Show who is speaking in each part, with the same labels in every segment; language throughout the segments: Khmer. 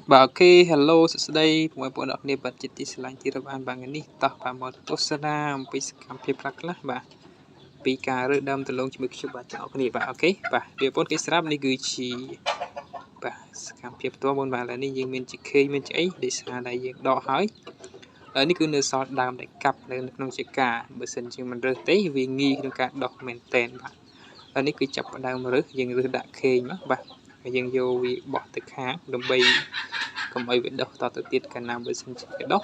Speaker 1: Bagi hello sesuai pemain nak ni bat citi selain tiraban bang ni tah pamot tusana ampi sekam piprak lah bah ពីការរើដើមដំឡូងជាមួយខ្ញុំបាទទាំងអស់គ្នាបាទអូខេបាទវាបងប្អូនគេស្រាប់នេះគឺជាបាទសកម្មភាពផ្ទាល់មុនបាទឥឡូវនេះយើងមានជាខេងមានជាអីដែលស្អាតដែលយើងដកហើយនេះគឺនៅសល់ដើមដែលកាប់នៅក្នុងជាការបើសិនជាមិនរើសទេវាងាយក្នុងការដកមែនតែនបាទហើយនេះគឺចាប់ផ្ដើមរើសយើងរើសដាក់ខេងមកបាទហើយយើងយកវាបោះទៅខាងដើម្បីកុំឲ្យវាដុះតទៅទៀតកាលណាបើសិនជាវាដុះ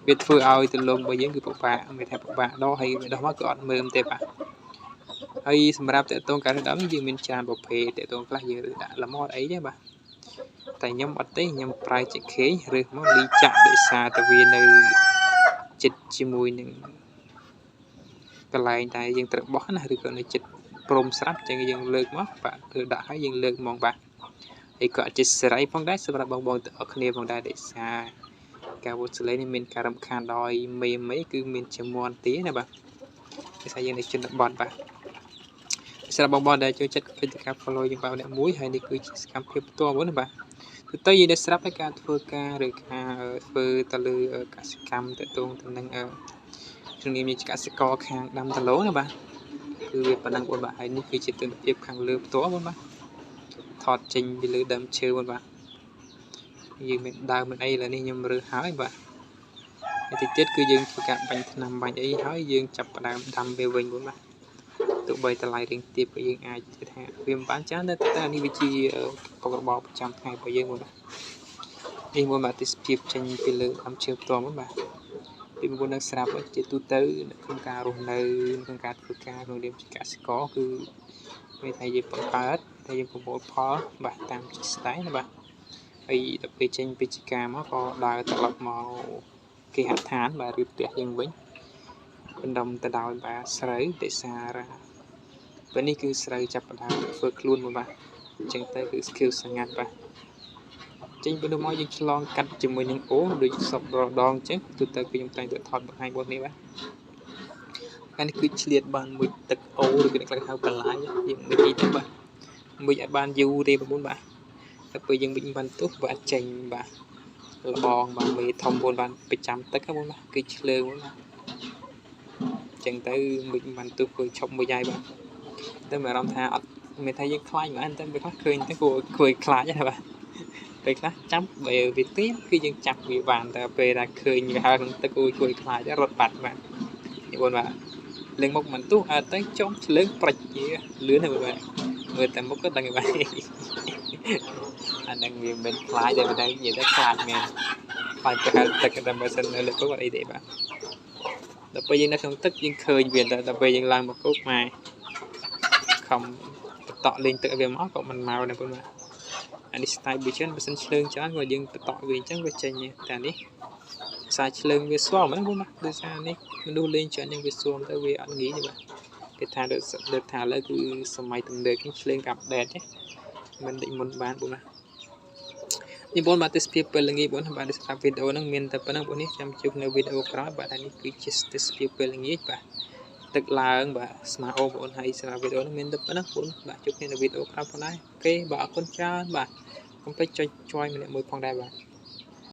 Speaker 1: វាធ្វើឲ្យទលំរបស់យើងគឺពិបាកមិនថាពិបាកដកហើយវាដុះមកគឺអត់មើមទេបាទហើយសម្រាប់តកតងការរើសដើមយើងមានច្រើនប្រភេទតកតងខ្លះយើងរើសដាក់លម៉ត់អីទេបាទតែខ្ញុំអត់ទេខ្ញុំប្រើជាខេងរើសមកលីចាក់ដោយសារតែវានៅចិត្តជាមួយនឹងកន្លែងដែលយើងត្រូវបោះណាឬក៏នៅចិត្តព្រមស្រាប់ចឹងយើងលើកមកបាទគឺដាក់ឲ្យយើងលើកហ្មងបាទហើយក៏អត់ចេះសេរីផងដែរសម្រាប់បងទាំងអស់គ្នាផងដែរដោយសារការវុតសលេងនេះមានការរំខានដោយមេគឺមានចំនួនទីណាបាទដោយសារយើងនៅជនបទបាទសម្រាប់បងដែលចូលចិត្តកិច្ចការ follow យើងបាទអ្នកមួយហើយនេះគឺជាសកម្មភាពផ្ទាល់ណាបាទទៅយើងได้ស្រាប់ហើយការធ្វើការឬការធ្វើទៅលើកសិកម្មតទៅនឹងជំនាញជាកសិករខាងដាំដលូណាបាទគឺវាប៉ុណ្ណឹងបងបាទហើយនេះគឺជាទស្សនវិជ្ជាខាងលើផ្ទាល់បងបាទថតចេញពីលើដើមឈើបងបាទយើងមានដើមមានអីឥឡូវនេះខ្ញុំរើសហើយបាទហើយទីទៀតគឺយើងធ្វើការបាញ់ថ្នាំបាញ់អីហើយយើងចាប់ផ្ដើមដាំវាវិញបងបាទទោះបីតម្លៃរៀងទាបក៏យើងអាចធ្វើថាវាមិនបានច្រើនតែនេះវាជាកបរបប្រចាំថ្ងៃរបស់យើងបងបាទនេះមួយមកទិសភាពចេញពីលើដើមឈើផ្ទាល់បងបាទពីមុននឹងស្រាប់ជាទូទៅក្នុងការរស់នៅក្នុងការធ្វើការក្នុងនាមជាកសិករគឺមានថាយើងបង្កើតតែយើងប្រមូលផលបាទតាមជាក់ស្ដែងណាបាទហើយដល់ពេលចេញពីជាការមកក៏ដើរត្រឡប់មកគេហដ្ឋានបាទឬផ្ទះយើងវិញបណ្ដុំទៅដោយបាទស្រូវទេសសារពេលនេះគឺស្រូវចាប់ផ្ដើមធ្វើខ្លួនមកបាទអញ្ចឹងទៅគឺស្គីលសង្ងាត់បាទចេញពីនោះមកយើងឆ្លងកាត់ជាមួយនឹងអូដូចសពរដងអញ្ចឹងទូទៅគឺខ្ញុំតែងតែថតបង្ហាញបងនេះបាទអានេះគឺឆ្លៀតបានមួយទឹកអូឬគេខ្លះហៅបន្លាយយើងមិននិយាយទៅបាទមិនឲ្យបានយូរទេបងប្អូនបាទតែពេលយើងវិញបានទុះវាអត់ចេញបាទលបងបាទមេធំបងបានប្រចាំទឹកហ្នឹងបងបាទគឺឆ្លើងបងបាទអញ្ចឹងទៅមិនបានទុះគឺឈប់មួយហើយបាទតែមានអារម្មណ៍ថាអត់មានថាយើងខ្លាចមែនតែពេលខ្លះឃើញទៅគួរខ្លាចណាបាទពេលខ្លះចាប់បើវាទៀនគឺយើងចាប់វាបានតែពេលដែលឃើញវាហើរក្នុងទឹកគួរខ្លាចរត់បាត់បាទនេះបងបាទលេងមុខមិនទុះអត់ទៅចុំឆ្លើងព្រិចជាលឿនហ្នឹងបាទមើលតែមុខក៏ដឹងបាទអានឹងវាមិនខ្លាចតែនិយាយទៅខ្លាចមែនខ្លាចទៅហៅទឹកតែបើសិននៅលើគោកអត់អីទេបាទដល់ពេលយើងនៅក្នុងទឹកយើងឃើញវាតែដល់ពេលយើងឡើងមកគោកម៉ែខំបន្តលេងទឹកឲ្យវាមកក៏មិនមកដែរបងបាទអានេះ style វាច្រើនបើសិនឆ្លើងច្រើនក៏យើងបន្តវាអញ្ចឹងវាចេញតែនេះសារឆ្លើងវាស្វល់មែនបងបាទដោយសារនេះមនុស្សលេងច្រើននឹងវាស្វល់ទៅវាអត់ងាយទេបាទគេថាលើកថាឥឡូវគឺសម័យទំនើបឆ្លើងអាប់ដេតទេមិនដូចមុនបានបងណានេះបងបាទទេសភាពពេលល្ងាចបងបាទសម្រាប់វីដេអូហ្នឹងមានតែប៉ុណ្ណឹងបងនេះចាំជួបនៅវីដេអូក្រោយបាទនេះគឺជាទេសភាពពេលល្ងាចបាទទឹកឡើងបាទស្មាអូបងហើយសម្រាប់វីដេអូនេះមានតែប៉ុណ្ណឹងបងបាទជួបគ្នានៅវីដេអូក្រោយផងដែរអូខេបាទអរគុណច្រើនបាទកុំភ្លេចចុច join ម្នាក់មួយផងដែរបាទ